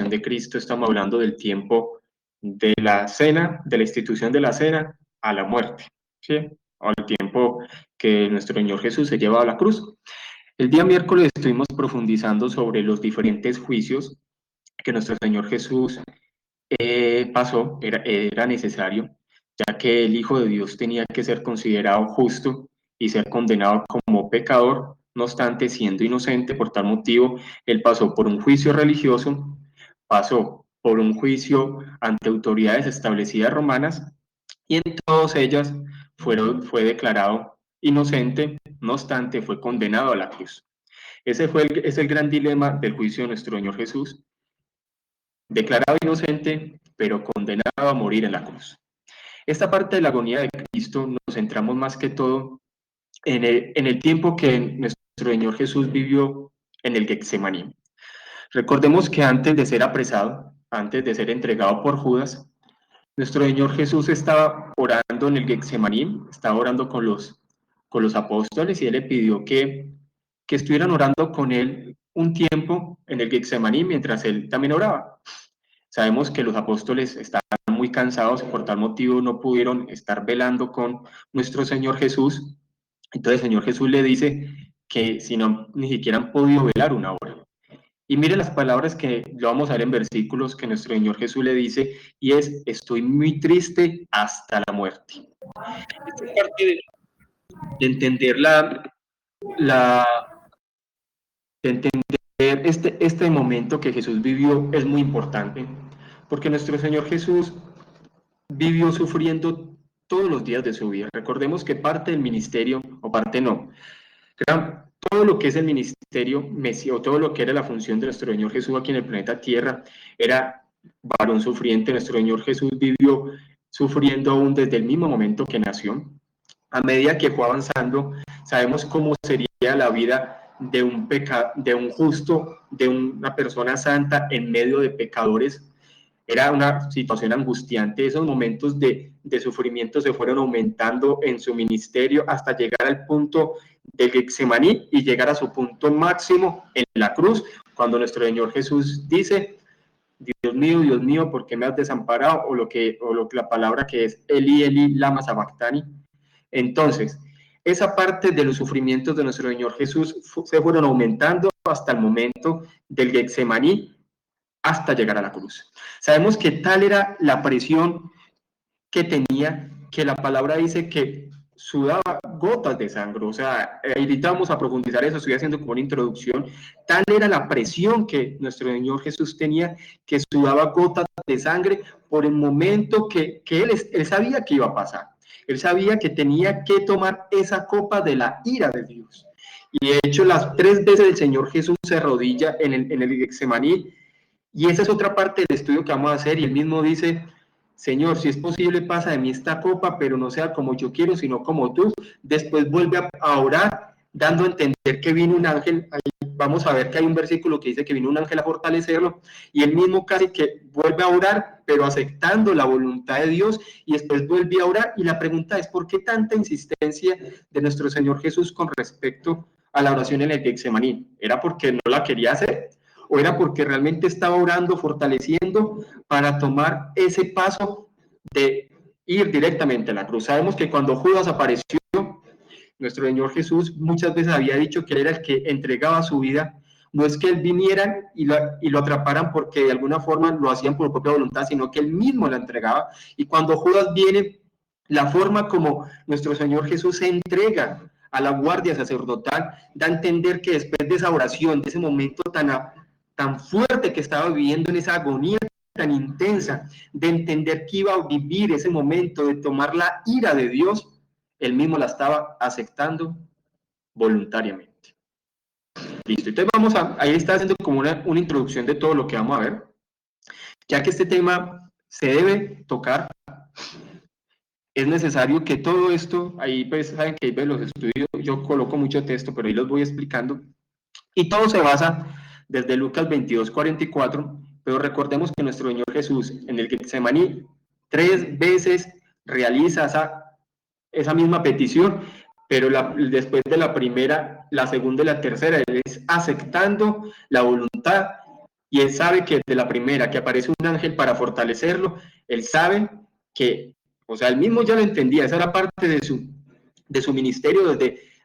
de Cristo, estamos hablando del tiempo de la cena, de la institución de la cena a la muerte, ¿sí? O al tiempo que nuestro Señor Jesús se lleva a la cruz. El día miércoles estuvimos profundizando sobre los diferentes juicios que nuestro Señor Jesús pasó, era necesario, ya que el Hijo de Dios tenía que ser considerado justo y ser condenado como pecador. No obstante, siendo inocente, por tal motivo, él pasó por un juicio religioso, pasó por un juicio ante autoridades establecidas romanas, y en todas ellas fue declarado inocente, no obstante, fue condenado a la cruz. Es el gran dilema del juicio de nuestro Señor Jesús, declarado inocente, pero condenado a morir en la cruz. Esta parte de la agonía de Cristo nos centramos más que todo en el tiempo que nuestro Señor Jesús vivió en el Getsemaní. Recordemos que antes de ser apresado, antes de ser entregado por Judas, nuestro Señor Jesús estaba orando en el Getsemaní, estaba orando con los apóstoles, y él le pidió que estuvieran orando con él un tiempo en el Getsemaní mientras él también oraba. Sabemos que los apóstoles estaban muy cansados y por tal motivo no pudieron estar velando con nuestro Señor Jesús. Entonces el Señor Jesús le dice que si no, ni siquiera han podido velar una hora. Y mire las palabras que lo vamos a ver en versículos que nuestro Señor Jesús le dice, y es: estoy muy triste hasta la muerte. Esta parte de entender la de entender este momento que Jesús vivió es muy importante, porque nuestro Señor Jesús vivió sufriendo todos los días de su vida. Recordemos que parte del ministerio, o parte no, todo lo que es el ministerio o todo lo que era la función de nuestro Señor Jesús aquí en el planeta Tierra, era varón sufriente. Nuestro Señor Jesús vivió sufriendo aún desde el mismo momento que nació. A medida que fue avanzando, sabemos cómo sería la vida de de un justo, de una persona santa en medio de pecadores. Era una situación angustiante. Esos momentos de sufrimiento se fueron aumentando en su ministerio hasta llegar al punto del Getsemaní y llegar a su punto máximo en la cruz, cuando nuestro Señor Jesús dice: Dios mío, ¿por qué me has desamparado? O la palabra que es Eli, Eli, lama sabactani. Entonces, esa parte de los sufrimientos de nuestro Señor Jesús se fueron aumentando hasta el momento del Getsemaní, hasta llegar a la cruz. Sabemos que tal era la presión que tenía, que la palabra dice que sudaba gotas de sangre. O sea, ahorita vamos a profundizar eso, estoy haciendo como una introducción. Tal era la presión que nuestro Señor Jesús tenía, que sudaba gotas de sangre por el momento que él sabía que iba a pasar. Él sabía que tenía que tomar esa copa de la ira de Dios. Y de hecho, las 3 veces el Señor Jesús se arrodilla en el Getsemaní, y esa es otra parte del estudio que vamos a hacer, y él mismo dice: Señor, si es posible, pasa de mí esta copa, pero no sea como yo quiero, sino como tú. Después vuelve a orar, dando a entender que vino un ángel. Ahí vamos a ver que hay un versículo que dice que vino un ángel a fortalecerlo, y él mismo casi que vuelve a orar, pero aceptando la voluntad de Dios, y después vuelve a orar. Y la pregunta es: ¿por qué tanta insistencia de nuestro Señor Jesús con respecto a la oración en el Getsemaní? ¿Era porque no la quería hacer? ¿O era porque realmente estaba orando, fortaleciendo para tomar ese paso de ir directamente a la cruz? Sabemos que cuando Judas apareció, nuestro Señor Jesús muchas veces había dicho que él era el que entregaba su vida. No es que él viniera y lo atraparan porque de alguna forma lo hacían por propia voluntad, sino que él mismo la entregaba. Y cuando Judas viene, la forma como nuestro Señor Jesús se entrega a la guardia sacerdotal da a entender que después de esa oración, de ese momento tan fuerte que estaba viviendo, en esa agonía tan intensa, de entender que iba a vivir ese momento, de tomar la ira de Dios, él mismo la estaba aceptando voluntariamente. Listo, entonces ahí está haciendo como una introducción de todo lo que vamos a ver, ya que este tema se debe tocar. Es necesario que todo esto, ahí pues saben que ahí ven los estudios, yo coloco mucho texto, pero ahí los voy explicando, y todo se basa desde Lucas 22:44, pero recordemos que nuestro Señor Jesús en el Getsemaní 3 veces realiza esa misma petición, pero después de la primera, la segunda y la tercera, él es aceptando la voluntad y él sabe que de la primera que aparece un ángel para fortalecerlo, él sabe que, o sea, él mismo ya lo entendía, esa era parte de su ministerio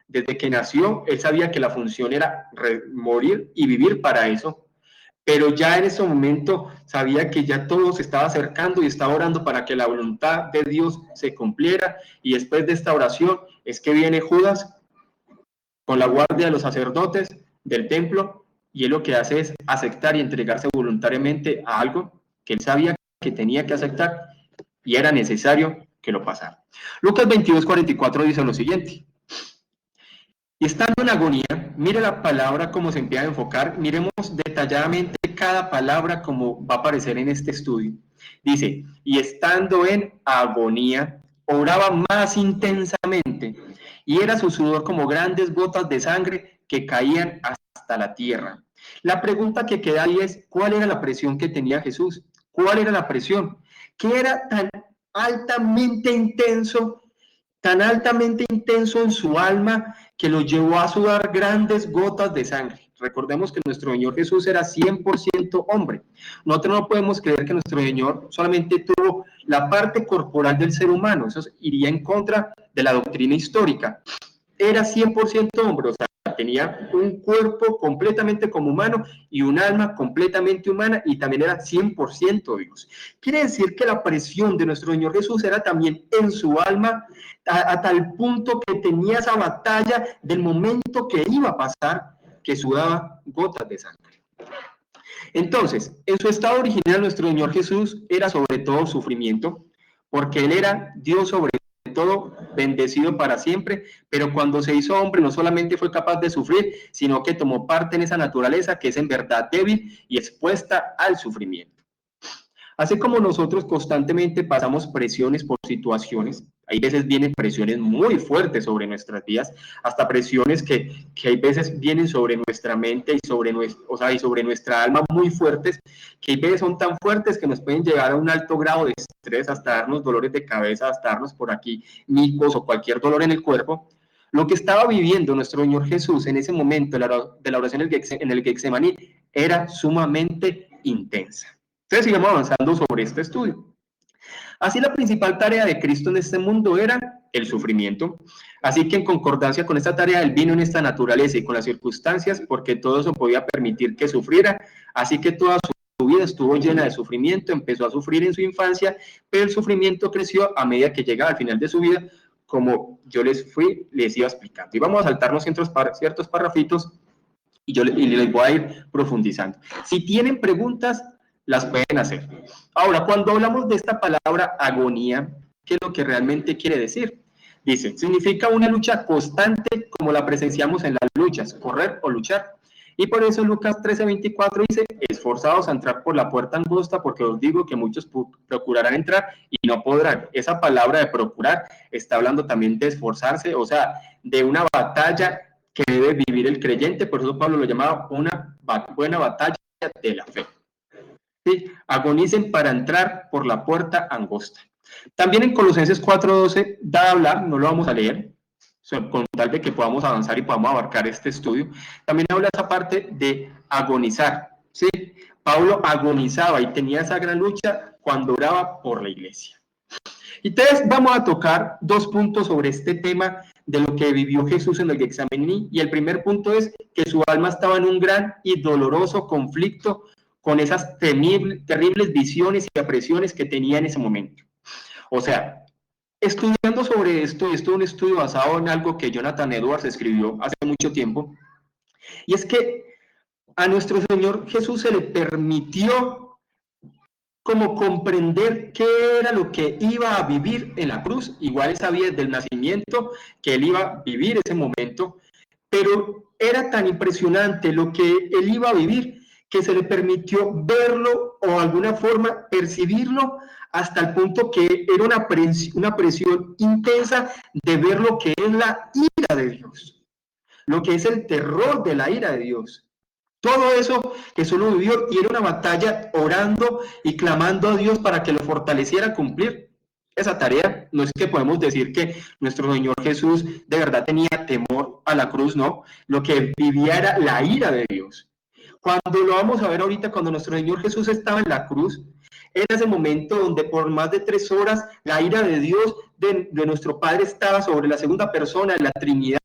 desde que nació, él sabía que la función era morir y vivir para eso, pero ya en ese momento sabía que ya todo se estaba acercando y estaba orando para que la voluntad de Dios se cumpliera, y después de esta oración es que viene Judas con la guardia de los sacerdotes del templo, y él lo que hace es aceptar y entregarse voluntariamente a algo que él sabía que tenía que aceptar y era necesario que lo pasara. Lucas 22:44 dice lo siguiente: y estando en agonía, mire la palabra como se empieza a enfocar, miremos detalladamente cada palabra como va a aparecer en este estudio. Dice, y estando en agonía, oraba más intensamente, y era su sudor como grandes gotas de sangre que caían hasta la tierra. La pregunta que queda ahí es, ¿cuál era la presión que tenía Jesús? ¿Cuál era la presión? ¿Qué era tan altamente intenso en su alma, que lo llevó a sudar grandes gotas de sangre? Recordemos que nuestro Señor Jesús era 100% hombre. Nosotros no podemos creer que nuestro Señor solamente tuvo la parte corporal del ser humano. Eso iría en contra de la doctrina histórica. Era 100% hombre, o sea, tenía un cuerpo completamente como humano y un alma completamente humana, y también era 100% Dios. Quiere decir que la presión de nuestro Señor Jesús era también en su alma, a tal punto que tenía esa batalla del momento que iba a pasar, que sudaba gotas de sangre. Entonces, en su estado original, nuestro Señor Jesús era sobre todo sufrimiento, porque Él era Dios sobre todo, bendecido para siempre, pero cuando se hizo hombre no solamente fue capaz de sufrir, sino que tomó parte en esa naturaleza que es en verdad débil y expuesta al sufrimiento. Así como nosotros constantemente pasamos presiones por situaciones, hay veces vienen presiones muy fuertes sobre nuestras vidas, hasta presiones que hay veces vienen sobre nuestra mente y sobre nuestra alma muy fuertes, que hay veces son tan fuertes que nos pueden llegar a un alto grado de estrés, hasta darnos dolores de cabeza, hasta darnos por aquí micos o cualquier dolor en el cuerpo. Lo que estaba viviendo nuestro Señor Jesús en ese momento de la oración en el Getsemaní era sumamente intensa. Entonces sigamos avanzando sobre este estudio. Así, la principal tarea de Cristo en este mundo era el sufrimiento. Así que en concordancia con esta tarea, Él vino en esta naturaleza y con las circunstancias, porque todo eso podía permitir que sufriera. Así que toda su vida estuvo llena de sufrimiento. Empezó a sufrir en su infancia, pero el sufrimiento creció a medida que llegaba al final de su vida, como yo les iba explicando. Y vamos a saltarnos ciertos parrafitos y les voy a ir profundizando. Si tienen preguntas, las pueden hacer. Ahora, cuando hablamos de esta palabra agonía, ¿qué es lo que realmente quiere decir? Dice, significa una lucha constante como la presenciamos en las luchas, correr o luchar. Y por eso Lucas 13:24 dice, esforzados a entrar por la puerta angosta, porque os digo que muchos procurarán entrar y no podrán. Esa palabra de procurar está hablando también de esforzarse, o sea, de una batalla que debe vivir el creyente. Por eso Pablo lo llamaba una buena batalla de la fe. ¿Sí? Agonicen para entrar por la puerta angosta. También en Colosenses 4:12 da a hablar, no lo vamos a leer, con tal de que podamos avanzar y podamos abarcar este estudio. También habla esa parte de agonizar. ¿Sí? Pablo agonizaba y tenía esa gran lucha cuando oraba por la iglesia. Entonces vamos a tocar dos puntos sobre este tema de lo que vivió Jesús en el Getsemaní, y el primer punto es que su alma estaba en un gran y doloroso conflicto con esas terribles visiones y opresiones que tenía en ese momento. O sea, estudiando sobre esto es un estudio basado en algo que Jonathan Edwards escribió hace mucho tiempo, y es que a nuestro Señor Jesús se le permitió como comprender qué era lo que iba a vivir en la cruz. Igual él sabía desde el nacimiento que él iba a vivir ese momento, pero era tan impresionante lo que él iba a vivir que se le permitió verlo o de alguna forma percibirlo, hasta el punto que era una presión intensa de ver lo que es la ira de Dios, lo que es el terror de la ira de Dios. Todo eso Jesús lo vivió, y era una batalla orando y clamando a Dios para que lo fortaleciera a cumplir esa tarea. No es que podemos decir que nuestro Señor Jesús de verdad tenía temor a la cruz, no. Lo que vivía era la ira de Dios. Cuando lo vamos a ver ahorita, cuando nuestro Señor Jesús estaba en la cruz, era ese momento donde por más de 3 horas la ira de Dios, de nuestro Padre, estaba sobre la segunda persona de la Trinidad,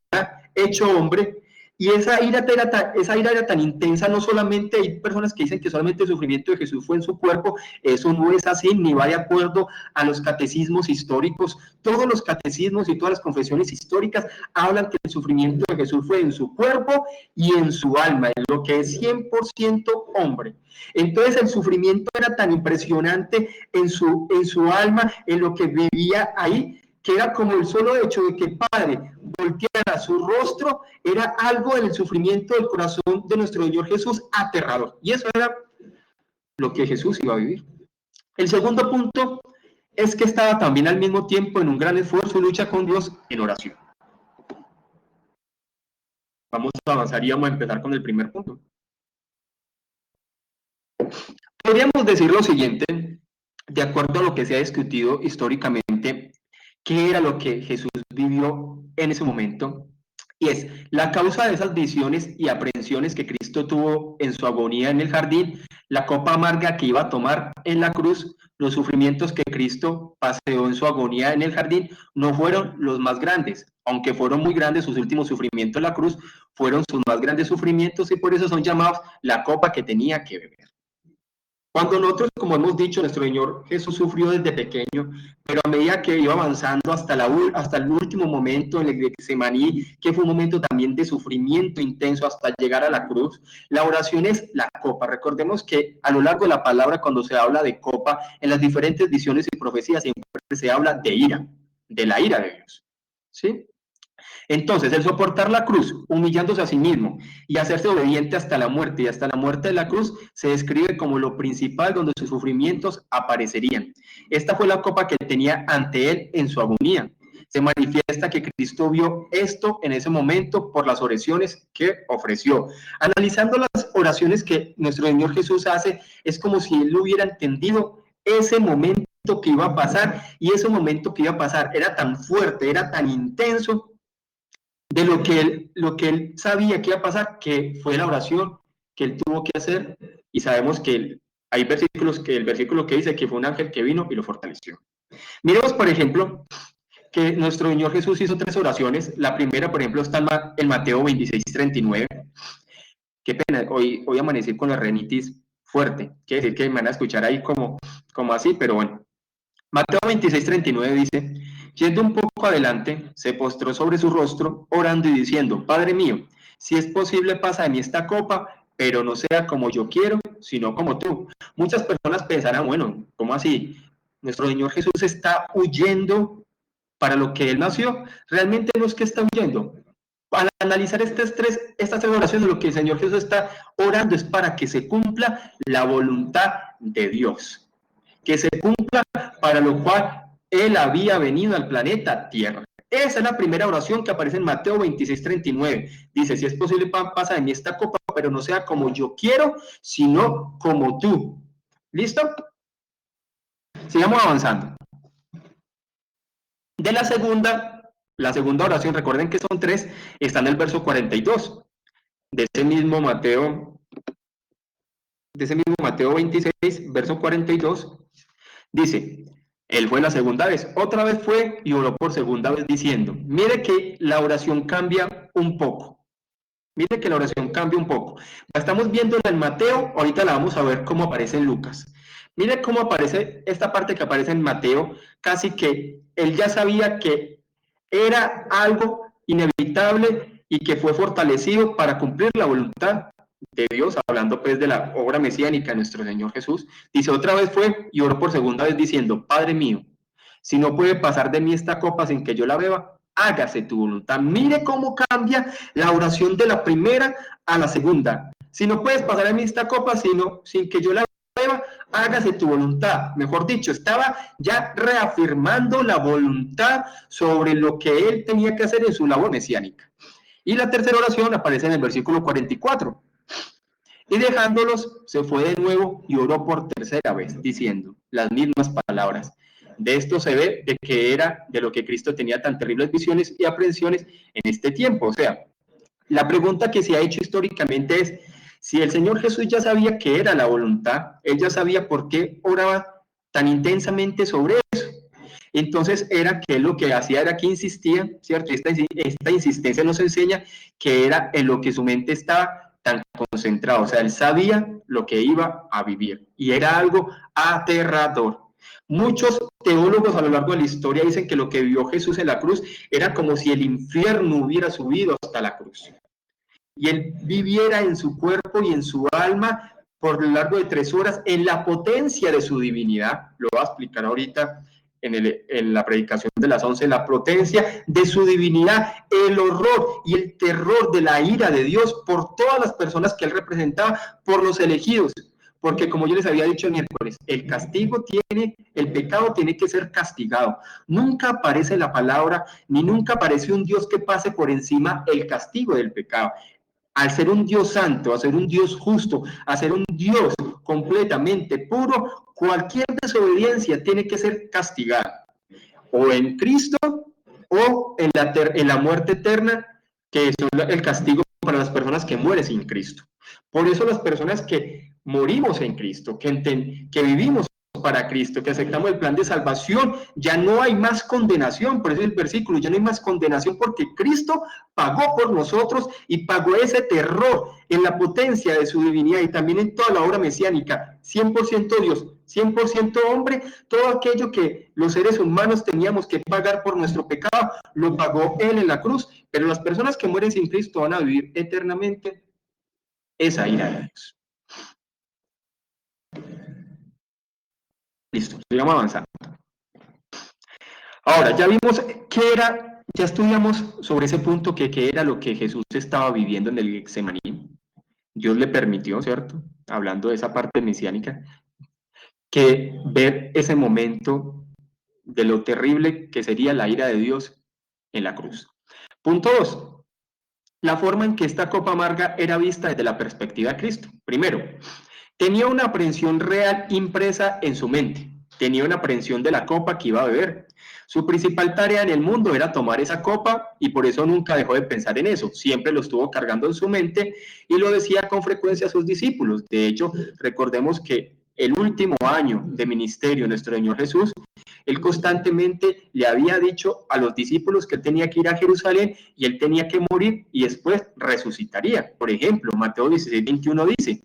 hecho hombre, y esa ira era tan intensa. No solamente hay personas que dicen que solamente el sufrimiento de Jesús fue en su cuerpo. Eso no es así, ni va de acuerdo a los catecismos históricos. Todos los catecismos y todas las confesiones históricas hablan que el sufrimiento de Jesús fue en su cuerpo y en su alma, en lo que es 100% hombre. Entonces el sufrimiento era tan impresionante en su alma, en lo que vivía ahí, que era como el solo hecho de que el Padre volteara su rostro, era algo del sufrimiento del corazón de nuestro Señor Jesús aterrador. Y eso era lo que Jesús iba a vivir. El segundo punto es que estaba también al mismo tiempo en un gran esfuerzo y lucha con Dios en oración. Vamos a avanzar y vamos a empezar con el primer punto. Podríamos decir lo siguiente, de acuerdo a lo que se ha discutido históricamente, qué era lo que Jesús vivió en ese momento, y es la causa de esas visiones y aprehensiones que Cristo tuvo en su agonía en el jardín, la copa amarga que iba a tomar en la cruz, los sufrimientos que Cristo paseó en su agonía en el jardín, no fueron los más grandes, aunque fueron muy grandes sus últimos sufrimientos en la cruz, fueron sus más grandes sufrimientos y por eso son llamados la copa que tenía que beber. Cuando nosotros, como hemos dicho, nuestro Señor Jesús sufrió desde pequeño, pero a medida que iba avanzando hasta el último momento en el Getsemaní, que fue un momento también de sufrimiento intenso hasta llegar a la cruz, la oración es la copa. Recordemos que a lo largo de la palabra, cuando se habla de copa, en las diferentes visiones y profecías siempre se habla de ira, de la ira de Dios, ¿sí? Entonces, el soportar la cruz, humillándose a sí mismo y hacerse obediente hasta la muerte, y hasta la muerte de la cruz, se describe como lo principal donde sus sufrimientos aparecerían. Esta fue la copa que tenía ante él en su agonía. Se manifiesta que Cristo vio esto en ese momento por las oraciones que ofreció. Analizando las oraciones que nuestro Señor Jesús hace, es como si él hubiera entendido ese momento que iba a pasar, y ese momento que iba a pasar era tan fuerte, era tan intenso, de lo que él sabía que iba a pasar, que fue la oración que él tuvo que hacer, y sabemos que hay versículos, que el versículo que dice que fue un ángel que vino y lo fortaleció. Miremos, por ejemplo, que nuestro Señor Jesús hizo 3 oraciones. La primera, por ejemplo, está en Mateo 26:39. Qué pena, hoy amanecí con la rinitis fuerte, quiere decir que me van a escuchar ahí como así, pero bueno. Mateo 26:39 dice: yendo un poco adelante, se postró sobre su rostro, orando y diciendo: Padre mío, si es posible, pasa de mí esta copa, pero no sea como yo quiero, sino como tú. Muchas personas pensarán, bueno, ¿cómo así? Nuestro Señor Jesús está huyendo para lo que Él nació. Realmente no es que está huyendo. Al analizar estas tres oraciones, lo que el Señor Jesús está orando es para que se cumpla la voluntad de Dios, que se cumpla para lo cual Él había venido al planeta Tierra. Esa es la primera oración que aparece en Mateo 26:39. Dice: si es posible, pasa de mí esta copa, pero no sea como yo quiero, sino como tú. ¿Listo? Sigamos avanzando. De la segunda oración, recuerden que son 3, está en el verso 42 de ese mismo Mateo 26, verso 42, dice: él fue la segunda vez, otra vez fue y oró por segunda vez diciendo. Mire que la oración cambia un poco. Mire que la oración cambia un poco. La estamos viendo en Mateo, ahorita la vamos a ver cómo aparece en Lucas. Mire cómo aparece esta parte que aparece en Mateo, casi que él ya sabía que era algo inevitable y que fue fortalecido para cumplir la voluntad de Dios, hablando pues de la obra mesiánica de nuestro Señor Jesús. Dice: otra vez fue y oró por segunda vez diciendo: Padre mío, si no puede pasar de mí esta copa sin que yo la beba, hágase tu voluntad. Mire cómo cambia la oración de la primera a la segunda. Si no puedes pasar de mí esta copa sin que yo la beba, hágase tu voluntad. Mejor dicho, estaba ya reafirmando la voluntad sobre lo que él tenía que hacer en su labor mesiánica. Y la tercera oración aparece en el versículo 44. Y dejándolos, se fue de nuevo y oró por tercera vez, diciendo las mismas palabras. De esto se ve de que era de lo que Cristo tenía tan terribles visiones y aprehensiones en este tiempo. O sea, la pregunta que se ha hecho históricamente es Si el Señor Jesús ya sabía que era la voluntad, Él ya sabía por qué oraba tan intensamente sobre eso. Entonces era que lo que hacía era que insistía, ¿cierto? Esta insistencia nos enseña que era en lo que su mente estaba tan concentrada, o sea, él sabía lo que iba a vivir y era algo aterrador. Muchos teólogos a lo largo de la historia dicen que lo que vivió Jesús en la cruz era como si el infierno hubiera subido hasta la cruz y él viviera en su cuerpo y en su alma por lo largo de 3 horas en la potencia de su divinidad. Lo va a explicar ahorita en la predicación de las 11, la potencia de su divinidad, el horror y el terror de la ira de Dios por todas las personas que él representaba, por los elegidos. Porque como yo les había dicho el miércoles, el castigo el pecado tiene que ser castigado. Nunca aparece la palabra, ni nunca aparece un Dios que pase por encima el castigo del pecado. Al ser un Dios santo, a ser un Dios justo, a ser un Dios completamente puro, cualquier desobediencia tiene que ser castigada, o en Cristo o en la muerte eterna, que es el castigo para las personas que mueren sin Cristo. Por eso las personas que morimos en Cristo, que vivimos para Cristo, que aceptamos el plan de salvación, ya no hay más condenación, por eso el versículo, ya no hay más condenación porque Cristo pagó por nosotros y pagó ese terror en la potencia de su divinidad y también en toda la obra mesiánica, 100% Dios, 100% hombre, todo aquello que los seres humanos teníamos que pagar por nuestro pecado, lo pagó Él en la cruz, pero las personas que mueren sin Cristo van a vivir eternamente esa ira de Dios. Listo, sigamos avanzando. Ahora, ya vimos qué era, ya estudiamos sobre ese punto que qué era lo que Jesús estaba viviendo en el Getsemaní. Dios le permitió, ¿cierto? Hablando de esa parte mesiánica, que ver ese momento de lo terrible que sería la ira de Dios en la cruz. Punto 2. La forma en que esta copa amarga era vista desde la perspectiva de Cristo. Primero, tenía una aprehensión real impresa en su mente. Tenía una aprehensión de la copa que iba a beber. Su principal tarea en el mundo era tomar esa copa y por eso nunca dejó de pensar en eso. Siempre lo estuvo cargando en su mente y lo decía con frecuencia a sus discípulos. De hecho, recordemos que el último año de ministerio de nuestro Señor Jesús, él constantemente le había dicho a los discípulos que él tenía que ir a Jerusalén y él tenía que morir y después resucitaría. Por ejemplo, Mateo 16:21 dice: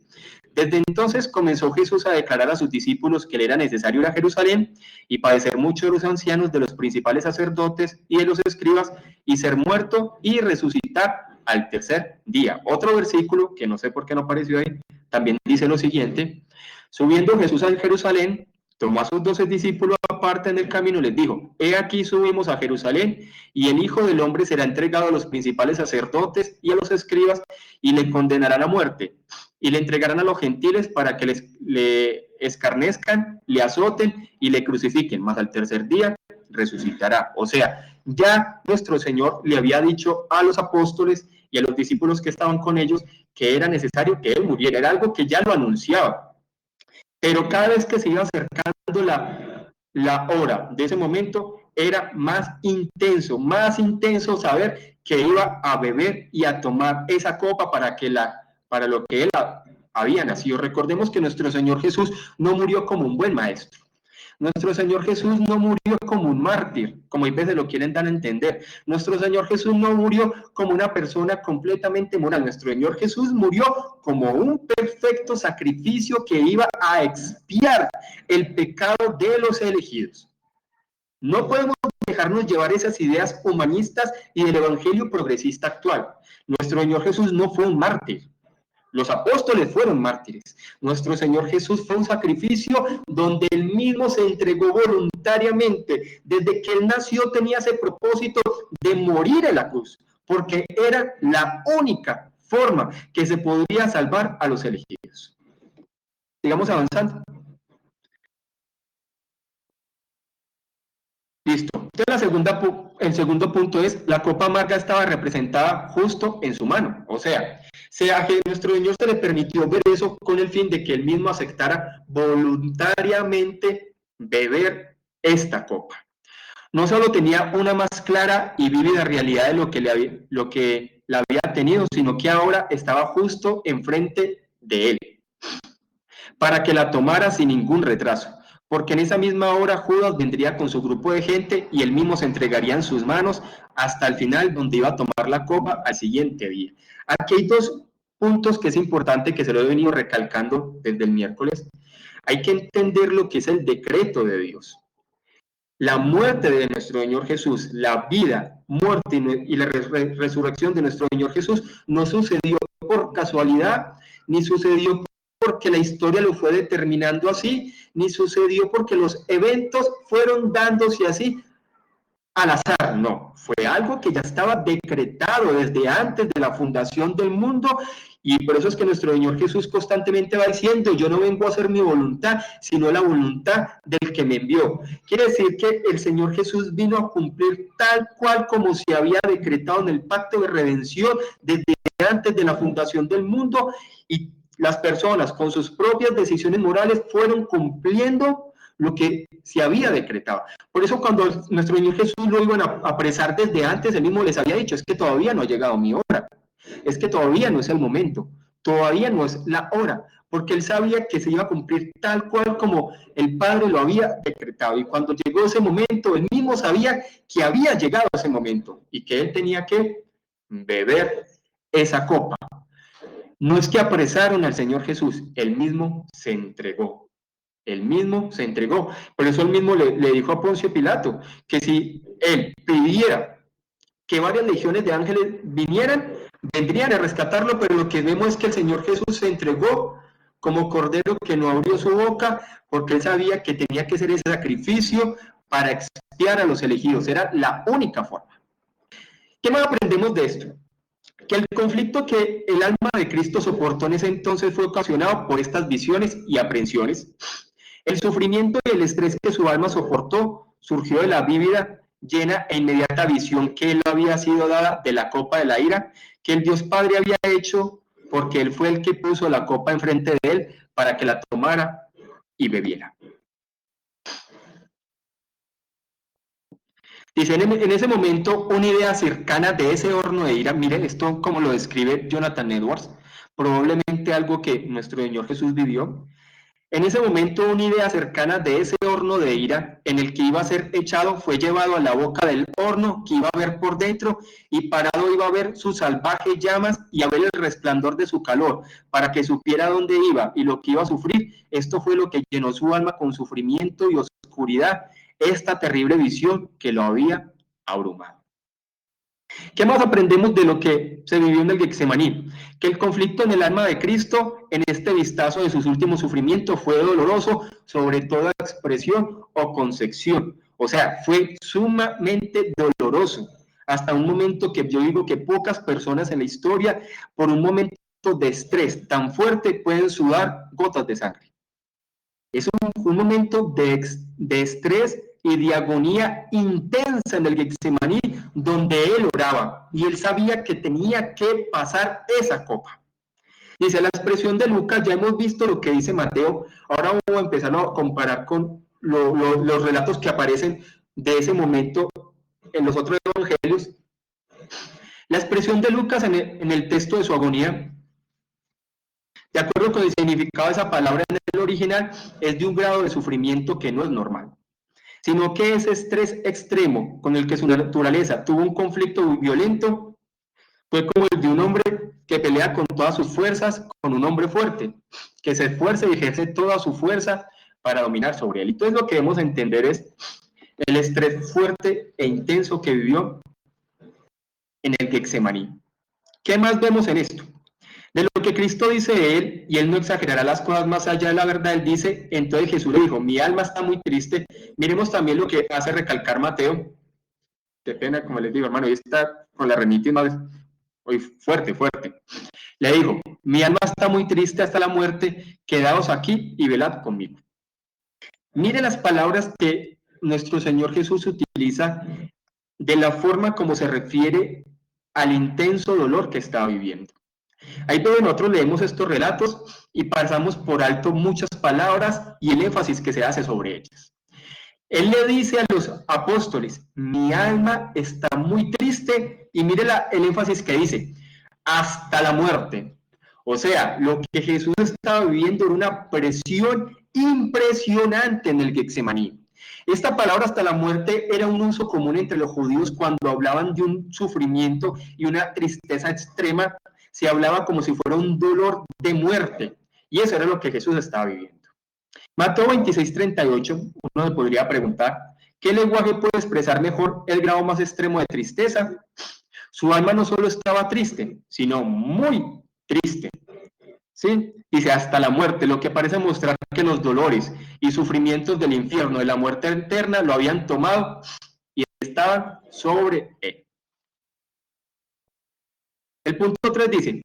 desde entonces comenzó Jesús a declarar a sus discípulos que le era necesario ir a Jerusalén y padecer mucho de los ancianos, de los principales sacerdotes y de los escribas, y ser muerto y resucitar al tercer día. Otro versículo, que no sé por qué no apareció ahí, también dice lo siguiente: subiendo Jesús a Jerusalén, tomó a sus 12 discípulos aparte en el camino y les dijo: he aquí subimos a Jerusalén, y el Hijo del Hombre será entregado a los principales sacerdotes y a los escribas, y le condenarán a muerte, y le entregarán a los gentiles para que le escarnezcan, le azoten y le crucifiquen, mas al tercer día resucitará. O sea, ya nuestro Señor le había dicho a los apóstoles y a los discípulos que estaban con ellos que era necesario que Él muriera, era algo que ya lo anunciaba. Pero cada vez que se iba acercando la hora de ese momento, era más intenso saber que iba a beber y a tomar esa copa para lo que él había nacido. Recordemos que nuestro Señor Jesús no murió como un buen maestro. Nuestro Señor Jesús no murió como un mártir, como a veces lo quieren dar a entender. Nuestro Señor Jesús no murió como una persona completamente moral. Nuestro Señor Jesús murió como un perfecto sacrificio que iba a expiar el pecado de los elegidos. No podemos dejarnos llevar esas ideas humanistas y del evangelio progresista actual. Nuestro Señor Jesús no fue un mártir. Los apóstoles fueron mártires. Nuestro Señor Jesús fue un sacrificio donde Él mismo se entregó voluntariamente. Desde que Él nació tenía ese propósito de morir en la cruz, porque era la única forma que se podría salvar a los elegidos. Sigamos avanzando. Listo. Entonces el segundo punto es: la copa amarga estaba representada justo en su mano. O sea que nuestro Señor se le permitió ver eso con el fin de que Él mismo aceptara voluntariamente beber esta copa. No solo tenía una más clara y vívida realidad de lo que la había tenido, sino que ahora estaba justo enfrente de él, para que la tomara sin ningún retraso, porque en esa misma hora Judas vendría con su grupo de gente y él mismo se entregaría en sus manos hasta el final, donde iba a tomar la copa al siguiente día. Aquí hay dos puntos que es importante, que se lo he venido recalcando desde el miércoles. Hay que entender lo que es el decreto de Dios. La muerte de nuestro Señor Jesús, la vida, muerte y la resurrección de nuestro Señor Jesús no sucedió por casualidad, ni sucedió porque la historia lo fue determinando así, ni sucedió porque los eventos fueron dándose así al azar, no, fue algo que ya estaba decretado desde antes de la fundación del mundo, y por eso es que nuestro Señor Jesús constantemente va diciendo: yo no vengo a hacer mi voluntad, sino la voluntad del que me envió. Quiere decir que el Señor Jesús vino a cumplir tal cual como se había decretado en el pacto de redención desde antes de la fundación del mundo, y las personas con sus propias decisiones morales fueron cumpliendo lo que se había decretado. Por eso cuando nuestro Señor Jesús lo iban a apresar desde antes, él mismo les había dicho: es que todavía no ha llegado mi hora, es que todavía no es el momento, todavía no es la hora, porque él sabía que se iba a cumplir tal cual como el Padre lo había decretado. Y cuando llegó ese momento, él mismo sabía que había llegado ese momento y que él tenía que beber esa copa. No es que apresaron al Señor Jesús, él mismo se entregó. Él mismo se entregó. Por eso él mismo le dijo a Poncio Pilato que si él pidiera que varias legiones de ángeles vinieran, vendrían a rescatarlo, pero lo que vemos es que el Señor Jesús se entregó como cordero que no abrió su boca, porque él sabía que tenía que hacer ese sacrificio para expiar a los elegidos. Era la única forma. ¿Qué más aprendemos de esto? Que el conflicto que el alma de Cristo soportó en ese entonces fue ocasionado por estas visiones y aprehensiones. El sufrimiento y el estrés que su alma soportó surgió de la vívida, llena e inmediata visión que él había sido dada de la copa de la ira, que el Dios Padre había hecho, porque él fue el que puso la copa enfrente de él para que la tomara y bebiera. Dice, en ese momento, una idea cercana de ese horno de ira, miren esto como lo describe Jonathan Edwards, probablemente algo que nuestro Señor Jesús vivió. En ese momento, una idea cercana de ese horno de ira en el que iba a ser echado fue llevado a la boca del horno, que iba a ver por dentro, y parado iba a ver sus salvajes llamas y a ver el resplandor de su calor, para que supiera dónde iba y lo que iba a sufrir. Esto fue lo que llenó su alma con sufrimiento y oscuridad, esta terrible visión que lo había abrumado. ¿Qué más aprendemos de lo que se vivió en el Getsemaní? Que el conflicto en el alma de Cristo, en este vistazo de sus últimos sufrimientos, fue doloroso sobre toda expresión o concepción. O sea, fue sumamente doloroso. Hasta un momento que yo digo que pocas personas en la historia, por un momento de estrés tan fuerte, pueden sudar gotas de sangre. Es un momento de estrés y de agonía intensa en el Getsemaní, donde él oraba y él sabía que tenía que pasar esa copa. Dice la expresión de Lucas, ya hemos visto lo que dice Mateo, ahora voy a empezar a comparar con los relatos que aparecen de ese momento en los otros evangelios. La expresión de Lucas en el texto de su agonía, de acuerdo con el significado de esa palabra en el original, es de un grado de sufrimiento que no es normal, sino que ese estrés extremo con el que su naturaleza tuvo un conflicto violento fue como el de un hombre que pelea con todas sus fuerzas con un hombre fuerte, que se esfuerza y ejerce toda su fuerza para dominar sobre él. Y entonces lo que debemos entender es el estrés fuerte e intenso que vivió en el Getsemaní. ¿Qué más vemos en esto? De lo que Cristo dice de él, y él no exagerará las cosas más allá de la verdad, él dice, entonces Jesús le dijo, mi alma está muy triste. Miremos también lo que hace recalcar Mateo. Qué pena, como les digo, hermano, hoy está con la rinitis más, hoy fuerte. Le dijo, mi alma está muy triste hasta la muerte, quedaos aquí y velad conmigo. Mire las palabras que nuestro Señor Jesús utiliza de la forma como se refiere al intenso dolor que estaba viviendo. Ahí donde nosotros leemos estos relatos y pasamos por alto muchas palabras y el énfasis que se hace sobre ellas. Él le dice a los apóstoles, mi alma está muy triste, y mire el énfasis que dice, hasta la muerte. O sea, lo que Jesús estaba viviendo era una presión impresionante en el Getsemaní. Esta palabra hasta la muerte era un uso común entre los judíos cuando hablaban de un sufrimiento y una tristeza extrema, se hablaba como si fuera un dolor de muerte. Y eso era lo que Jesús estaba viviendo. Mateo 26:38, uno se podría preguntar, ¿qué lenguaje puede expresar mejor el grado más extremo de tristeza? Su alma no solo estaba triste, sino muy triste. ¿Sí? Dice hasta la muerte, lo que parece mostrar que los dolores y sufrimientos del infierno, de la muerte eterna, lo habían tomado y estaban sobre él. El punto 3 dice,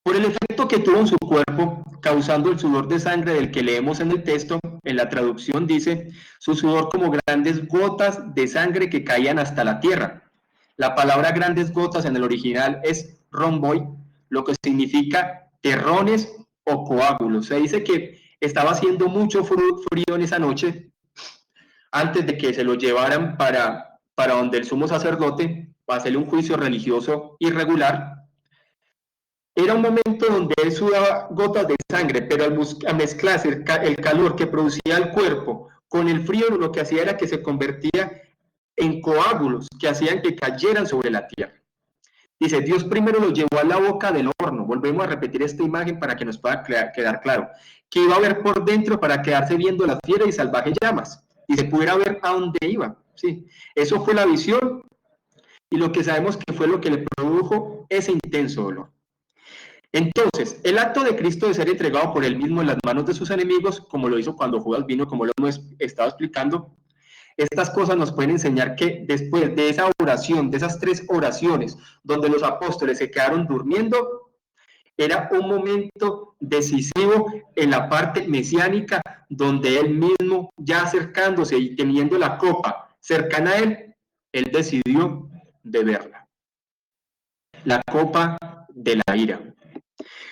por el efecto que tuvo en su cuerpo, causando el sudor de sangre del que leemos en el texto, en la traducción dice, su sudor como grandes gotas de sangre que caían hasta la tierra. La palabra grandes gotas en el original es rhomboi, lo que significa terrones o coágulos. Se dice que estaba haciendo mucho frío en esa noche, antes de que se lo llevaran para donde el sumo sacerdote, para hacerle un juicio religioso irregular. Era un momento donde él sudaba gotas de sangre, pero al mezclarse el calor que producía el cuerpo con el frío, lo que hacía era que se convertía en coágulos que hacían que cayeran sobre la tierra. Dice, Dios primero lo llevó a la boca del horno. Volvemos a repetir esta imagen para que nos pueda quedar claro. Que iba a ver por dentro para quedarse viendo las fieras y salvajes llamas. Y se pudiera ver a dónde iba. ¿Sí? Eso fue la visión y lo que sabemos que fue lo que le produjo ese intenso dolor. Entonces, el acto de Cristo de ser entregado por él mismo en las manos de sus enemigos, como lo hizo cuando Judas vino, como lo hemos estado explicando, estas cosas nos pueden enseñar que después de esa oración, de esas 3 oraciones, donde los apóstoles se quedaron durmiendo, era un momento decisivo en la parte mesiánica, donde él mismo, ya acercándose y teniendo la copa cercana a él decidió beberla. La copa de la ira.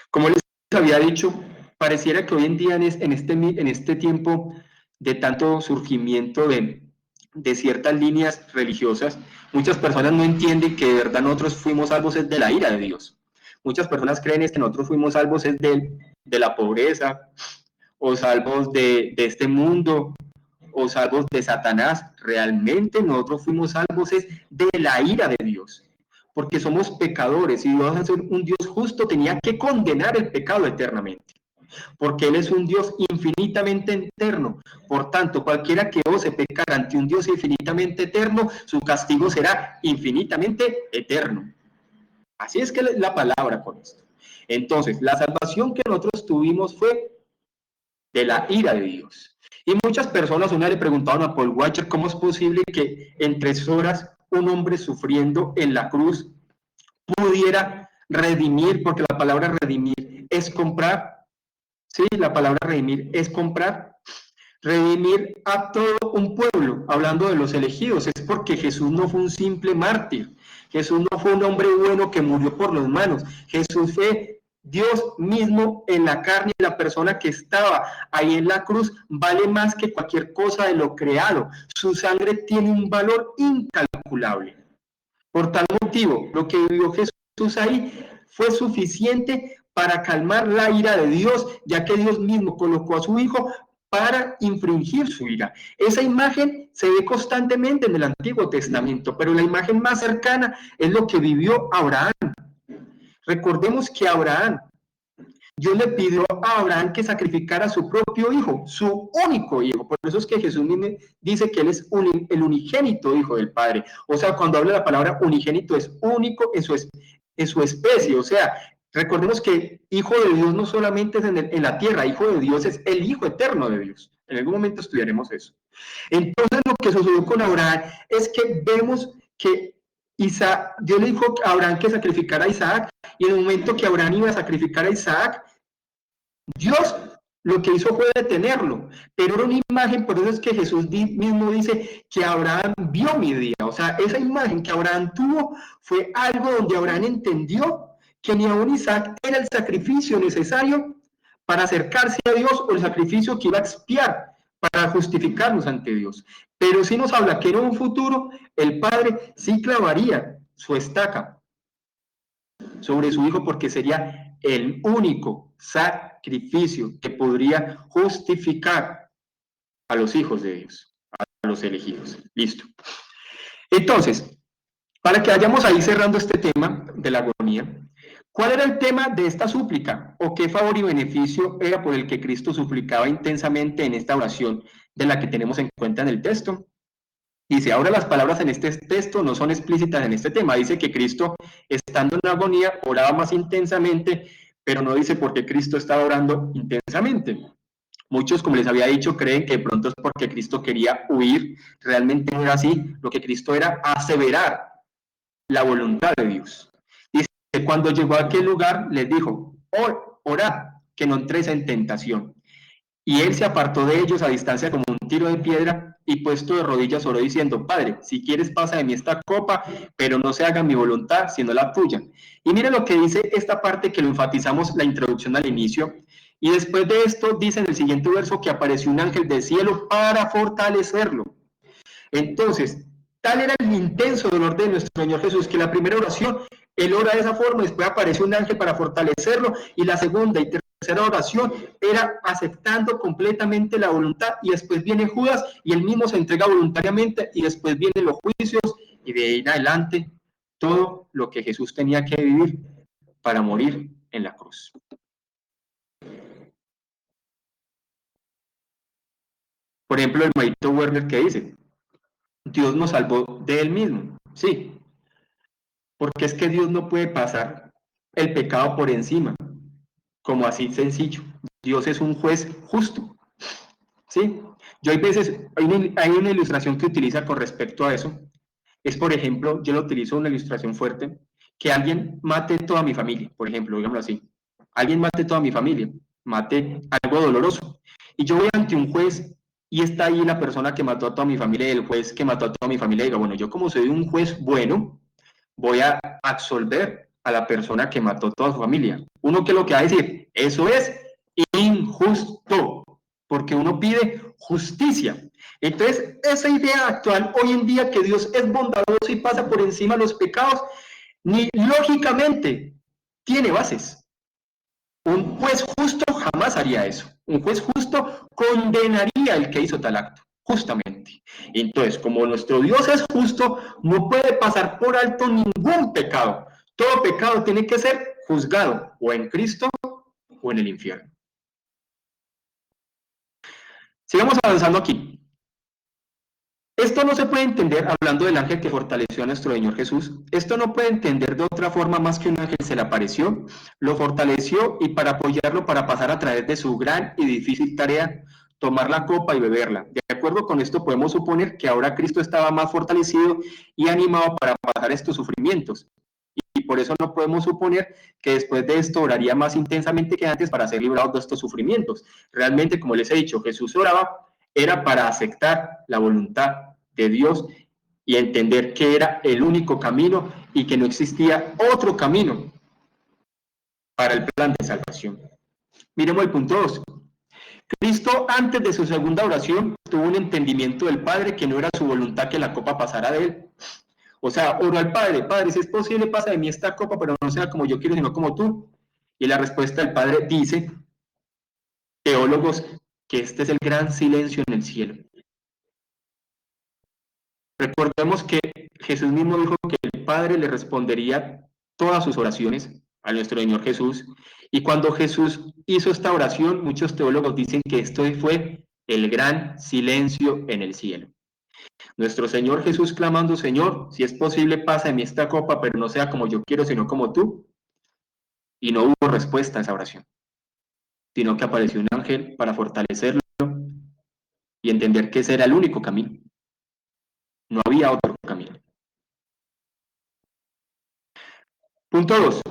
Como les había dicho, pareciera que hoy en día en este tiempo de tanto surgimiento de ciertas líneas religiosas, muchas personas no entienden que de verdad nosotros fuimos salvos de la ira de Dios. Muchas personas creen que nosotros fuimos salvos de la pobreza, o salvos de este mundo, o salvos de Satanás. Realmente nosotros fuimos salvos de la ira de Dios, porque somos pecadores y Dios, a ser un Dios justo, tenía que condenar el pecado eternamente, porque Él es un Dios infinitamente eterno. Por tanto, cualquiera que ose pecar ante un Dios infinitamente eterno, su castigo será infinitamente eterno. Así es que la palabra con esto. Entonces, la salvación que nosotros tuvimos fue de la ira de Dios. Y muchas personas, una le preguntaron a Paul Washer, ¿cómo es posible que en 3 horas un hombre sufriendo en la cruz pudiera redimir? Porque la palabra redimir es comprar. Sí, la palabra redimir es comprar. Redimir a todo un pueblo, hablando de los elegidos, es porque Jesús no fue un simple mártir. Jesús no fue un hombre bueno que murió por los malos. Jesús fue Dios mismo en la carne, y la persona que estaba ahí en la cruz vale más que cualquier cosa de lo creado. Su sangre tiene un valor incalculable. Por tal motivo, lo que vivió Jesús ahí fue suficiente para calmar la ira de Dios, ya que Dios mismo colocó a su Hijo para infringir su ira. Esa imagen se ve constantemente en el Antiguo Testamento, pero la imagen más cercana es lo que vivió Abraham. Recordemos que Abraham, Dios le pidió a Abraham que sacrificara a su propio hijo, su único hijo. Por eso es que Jesús dice que él es el unigénito hijo del Padre. O sea, cuando habla la palabra unigénito es único en su especie. O sea, recordemos que hijo de Dios no solamente es en la tierra, hijo de Dios es el hijo eterno de Dios. En algún momento estudiaremos eso. Entonces, lo que sucedió con Abraham es que vemos que Dios le dijo a Abraham que sacrificara a Isaac, y en el momento que Abraham iba a sacrificar a Isaac, Dios lo que hizo fue detenerlo, pero era una imagen. Por eso es que Jesús mismo dice que Abraham vio mi día. O sea, esa imagen que Abraham tuvo fue algo donde Abraham entendió que ni aún Isaac era el sacrificio necesario para acercarse a Dios, o el sacrificio que iba a expiar para justificarnos ante Dios. Pero sí nos habla que en un futuro el Padre sí clavaría su estaca sobre su Hijo porque sería el único sacrificio que podría justificar a los hijos de Dios, a los elegidos. Listo. Entonces, para que vayamos ahí cerrando este tema de la agonía, ¿cuál era el tema de esta súplica? ¿O qué favor y beneficio era por el que Cristo suplicaba intensamente en esta oración de la que tenemos en cuenta en el texto? Dice, ahora las palabras en este texto no son explícitas en este tema. Dice que Cristo, estando en agonía, oraba más intensamente, pero no dice por qué Cristo estaba orando intensamente. Muchos, como les había dicho, creen que de pronto es porque Cristo quería huir. Realmente no era así. Lo que Cristo era aseverar la voluntad de Dios. Dice que cuando llegó a aquel lugar, les dijo, orad, que no entréis en tentación. Y él se apartó de ellos a distancia como un tiro de piedra y puesto de rodillas oró diciendo, Padre, si quieres pasa de mí esta copa, pero no se haga mi voluntad, sino la tuya. Y mire lo que dice esta parte que lo enfatizamos la introducción al inicio. Y después de esto dice en el siguiente verso que apareció un ángel del cielo para fortalecerlo. Entonces, tal era el intenso dolor de nuestro Señor Jesús que la primera oración, él ora de esa forma, después apareció un ángel para fortalecerlo, y la segunda y tercera oración era aceptando completamente la voluntad, y después viene Judas, y él mismo se entrega voluntariamente, y después vienen los juicios, y de ahí en adelante, todo lo que Jesús tenía que vivir para morir en la cruz. Por ejemplo, el maestro Werner que dice, Dios nos salvó de él mismo, sí, porque es que Dios no puede pasar el pecado por encima, como así sencillo. Dios es un juez justo, ¿sí? Yo hay veces, hay una ilustración que utiliza con respecto a eso, es por ejemplo, yo lo utilizo una ilustración fuerte, que alguien mate toda mi familia, por ejemplo, digámoslo así, alguien mate toda mi familia, mate algo doloroso, y yo voy ante un juez y está ahí la persona que mató a toda mi familia y el juez que mató a toda mi familia, y digo, bueno, yo como soy un juez bueno, voy a absolver a la persona que mató a toda su familia. Uno que lo que va a decir, eso es injusto, porque uno pide justicia. Entonces, esa idea actual hoy en día que Dios es bondadoso y pasa por encima de los pecados, ni lógicamente tiene bases. Un juez justo jamás haría eso. Un juez justo condenaría al que hizo tal acto, justamente. Entonces, como nuestro Dios es justo, no puede pasar por alto ningún pecado. Todo pecado tiene que ser juzgado o en Cristo o en el infierno. Sigamos avanzando aquí. Esto no se puede entender, hablando del ángel que fortaleció a nuestro Señor Jesús, esto no puede entender de otra forma más que un ángel se le apareció, lo fortaleció y para apoyarlo para pasar a través de su gran y difícil tarea, tomar la copa y beberla. De acuerdo con esto podemos suponer que ahora Cristo estaba más fortalecido y animado para pasar estos sufrimientos. Y por eso no podemos suponer que después de esto oraría más intensamente que antes para ser librado de estos sufrimientos. Realmente, como les he dicho, Jesús oraba era para aceptar la voluntad de Dios y entender que era el único camino y que no existía otro camino para el plan de salvación. Miremos el punto 2. Cristo, antes de su segunda oración, tuvo un entendimiento del Padre que no era su voluntad que la copa pasara de él. O sea, oró al Padre, Padre, si es posible, pasa de mí esta copa, pero no sea como yo quiero, sino como tú. Y la respuesta del Padre dice, teólogos, que este es el gran silencio en el cielo. Recordemos que Jesús mismo dijo que el Padre le respondería todas sus oraciones a nuestro Señor Jesús. Y cuando Jesús hizo esta oración, muchos teólogos dicen que esto fue el gran silencio en el cielo. Nuestro Señor Jesús clamando, Señor, si es posible, pasa de mí esta copa, pero no sea como yo quiero, sino como tú. Y no hubo respuesta a esa oración, sino que apareció un ángel para fortalecerlo y entender que ese era el único camino. No había otro camino. Punto 2.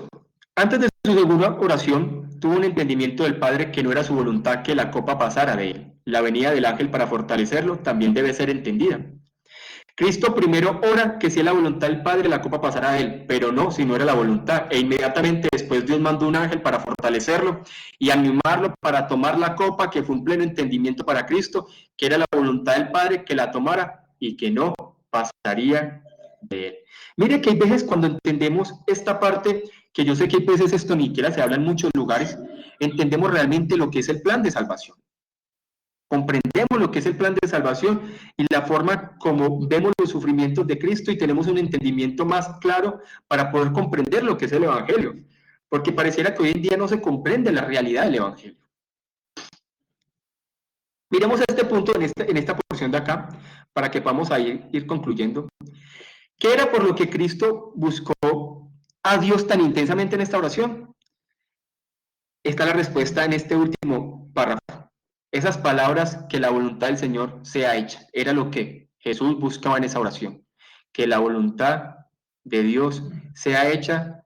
Antes de su segunda oración, tuvo un entendimiento del Padre que no era su voluntad que la copa pasara de él. La venida del ángel para fortalecerlo también debe ser entendida. Cristo primero ora que si es la voluntad del Padre la copa pasará de él, pero no, si no era la voluntad. E inmediatamente después Dios mandó un ángel para fortalecerlo y animarlo para tomar la copa, que fue un pleno entendimiento para Cristo, que era la voluntad del Padre que la tomara y que no pasaría de él. Mire que hay veces cuando entendemos esta parte que yo sé que pues es esto, ni siquiera se habla en muchos lugares, entendemos realmente lo que es el plan de salvación. Comprendemos lo que es el plan de salvación y la forma como vemos los sufrimientos de Cristo y tenemos un entendimiento más claro para poder comprender lo que es el Evangelio. Porque pareciera que hoy en día no se comprende la realidad del Evangelio. Miremos este punto en esta porción de acá para que podamos ir concluyendo. ¿Qué era por lo que Cristo buscó a Dios tan intensamente en esta oración? Está la respuesta en este último párrafo. Esas palabras, que la voluntad del Señor sea hecha, era lo que Jesús buscaba en esa oración. Que la voluntad de Dios sea hecha,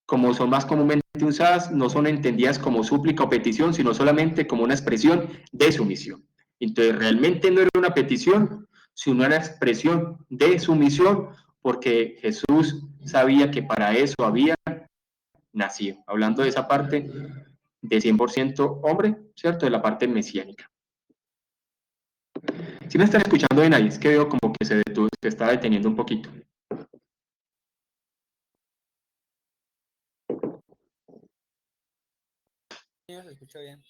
como son más comúnmente usadas, no son entendidas como súplica o petición, sino solamente como una expresión de sumisión. Entonces, realmente no era una petición, sino una expresión de sumisión, porque Jesús sabía que para eso había nacido. Hablando de esa parte de 100% hombre, ¿cierto? De la parte mesiánica. Si me están escuchando bien ahí, es que veo como que se está deteniendo un poquito. Sí, se escucha bien.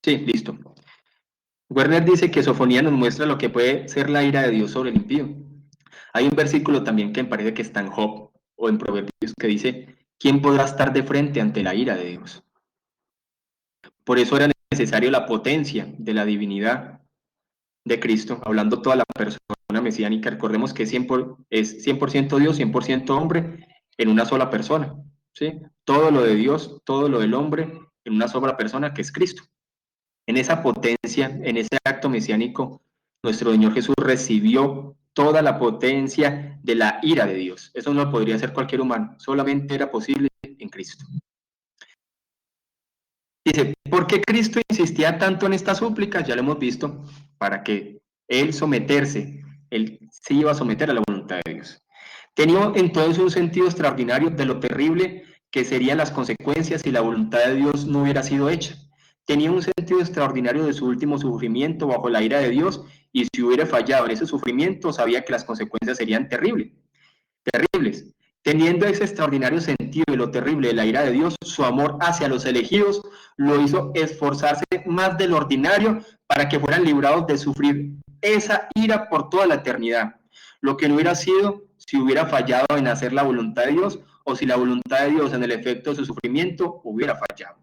Sí, listo. Werner dice que Sofonía nos muestra lo que puede ser la ira de Dios sobre el impío. Hay un versículo también que me parece que está en Job o en Proverbios que dice, ¿quién podrá estar de frente ante la ira de Dios? Por eso era necesario la potencia de la divinidad de Cristo, hablando toda la persona mesiánica. Recordemos que es 100% Dios, 100% hombre en una sola persona. ¿Sí? Todo lo de Dios, todo lo del hombre en una sola persona que es Cristo. En esa potencia, en ese acto mesiánico, nuestro Señor Jesús recibió toda la potencia de la ira de Dios. Eso no lo podría hacer cualquier humano, solamente era posible en Cristo. Dice, ¿por qué Cristo insistía tanto en estas súplicas? Ya lo hemos visto, para que Él Él se iba a someter a la voluntad de Dios. Tenía entonces un sentido extraordinario de lo terrible que serían las consecuencias si la voluntad de Dios no hubiera sido hecha. Tenía un sentido extraordinario de su último sufrimiento bajo la ira de Dios, y si hubiera fallado en ese sufrimiento, sabía que las consecuencias serían terribles. Teniendo ese extraordinario sentido de lo terrible de la ira de Dios, su amor hacia los elegidos lo hizo esforzarse más de lo ordinario para que fueran librados de sufrir esa ira por toda la eternidad. Lo que no hubiera sido si hubiera fallado en hacer la voluntad de Dios o si la voluntad de Dios en el efecto de su sufrimiento hubiera fallado.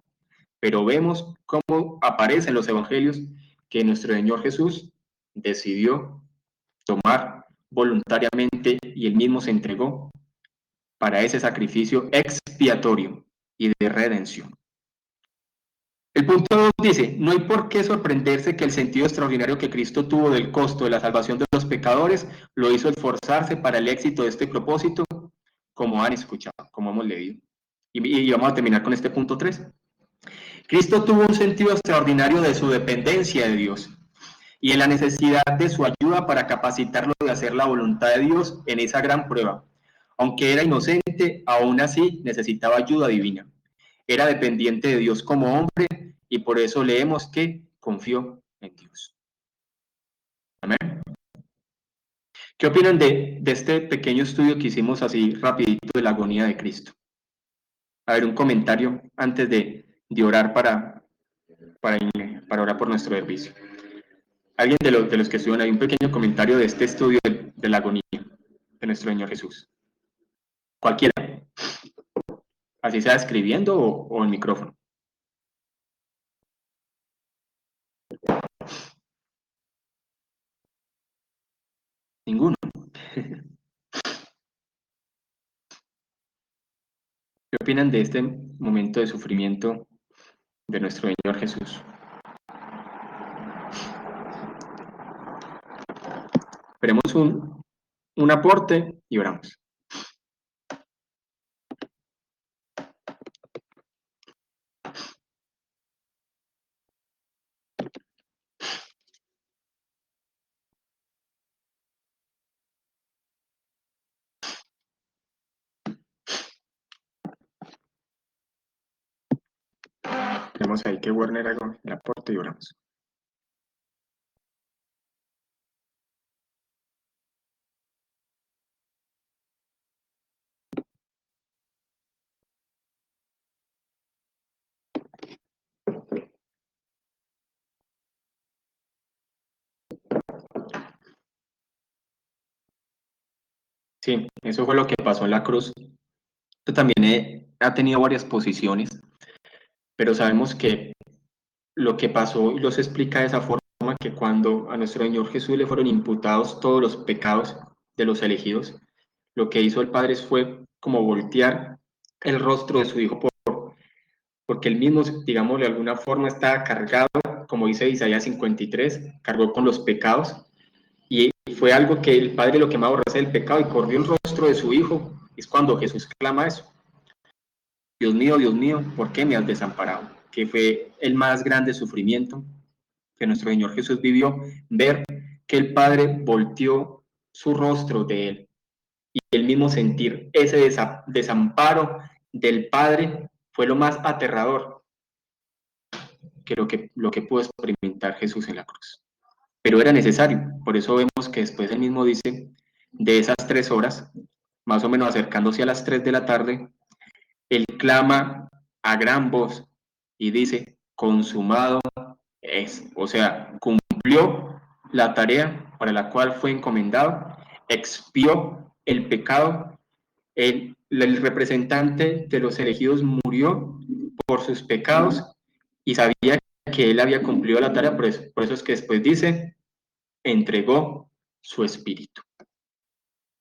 Pero vemos cómo aparece en los evangelios que nuestro Señor Jesús decidió tomar voluntariamente y él mismo se entregó para ese sacrificio expiatorio y de redención. El punto 2 dice, no hay por qué sorprenderse que el sentido extraordinario que Cristo tuvo del costo de la salvación de los pecadores lo hizo esforzarse para el éxito de este propósito, como han escuchado, como hemos leído. Y vamos a terminar con este punto 3. Cristo tuvo un sentido extraordinario de su dependencia de Dios y en la necesidad de su ayuda para capacitarlo de hacer la voluntad de Dios en esa gran prueba. Aunque era inocente, aún así necesitaba ayuda divina. Era dependiente de Dios como hombre y por eso leemos que confió en Dios. Amén. ¿Qué opinan de este pequeño estudio que hicimos así rapidito de la agonía de Cristo? A ver, un comentario antes de orar para, para orar por nuestro servicio. Alguien de los que estuvieron ahí, un pequeño comentario de este estudio de la agonía de nuestro Señor Jesús. Cualquiera, así sea escribiendo o el micrófono. Ninguno. ¿Qué opinan de este momento de sufrimiento de nuestro Señor Jesús? Esperemos un aporte y oramos. Tenemos ahí que Werner haga el aporte y oramos. Sí, eso fue lo que pasó en la cruz. Esto también ha tenido varias posiciones, pero sabemos que lo que pasó y los explica de esa forma que cuando a nuestro Señor Jesús le fueron imputados todos los pecados de los elegidos, lo que hizo el Padre fue como voltear el rostro de su Hijo porque él mismo, digamos, de alguna forma estaba cargado, como dice Isaías 53, cargó con los pecados y fue algo que el Padre lo que más aborrece el pecado y corrió el rostro de su Hijo. Es cuando Jesús clama eso. Dios mío, ¿por qué me has desamparado? Que fue el más grande sufrimiento que nuestro Señor Jesús vivió, ver que el Padre volteó su rostro de él y el mismo sentir ese desamparo del Padre fue lo más aterrador que lo que pudo experimentar Jesús en la cruz. Pero era necesario, por eso vemos que después él mismo dice, de esas 3 horas, más o menos acercándose a las 3 de la tarde, él clama a gran voz y dice, consumado es, o sea, cumplió la tarea para la cual fue encomendado, expió el pecado, el representante de los elegidos murió por sus pecados y sabía que él había cumplido la tarea, por eso es que después dice, entregó su espíritu.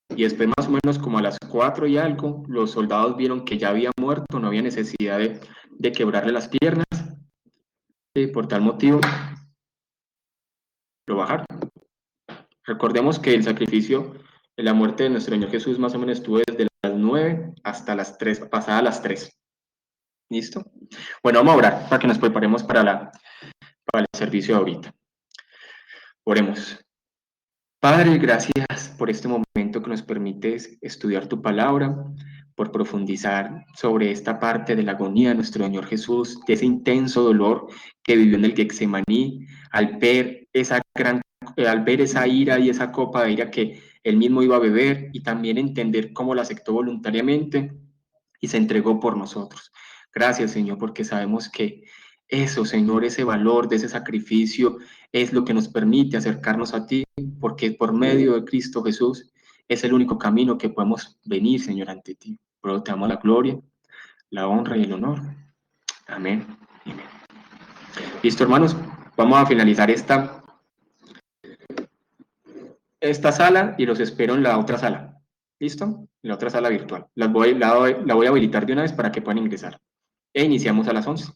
Y después más o menos como a las 4 y algo, los soldados vieron que ya había muerto, no había necesidad de quebrarle las piernas, y por tal motivo lo bajaron. Recordemos que el sacrificio, la muerte de nuestro Señor Jesús más o menos estuvo desde las 9 hasta las 3, pasadas las 3. ¿Listo? Bueno, vamos a orar para que nos preparemos para el servicio de ahorita. Oremos. Padre, gracias por este momento que nos permites estudiar tu palabra, por profundizar sobre esta parte de la agonía de nuestro Señor Jesús, de ese intenso dolor que vivió en el Getsemaní, al ver esa ira y esa copa de ira que él mismo iba a beber y también entender cómo la aceptó voluntariamente y se entregó por nosotros. Gracias, Señor, porque sabemos que eso, Señor, ese valor de ese sacrificio es lo que nos permite acercarnos a ti, porque por medio de Cristo Jesús es el único camino que podemos venir, Señor, ante ti. Por eso te damos la gloria, la honra y el honor. Amén. Amén. Listo, hermanos, vamos a finalizar esta sala y los espero en la otra sala. ¿Listo? En la otra sala virtual. La voy a habilitar de una vez para que puedan ingresar. E iniciamos a las 11.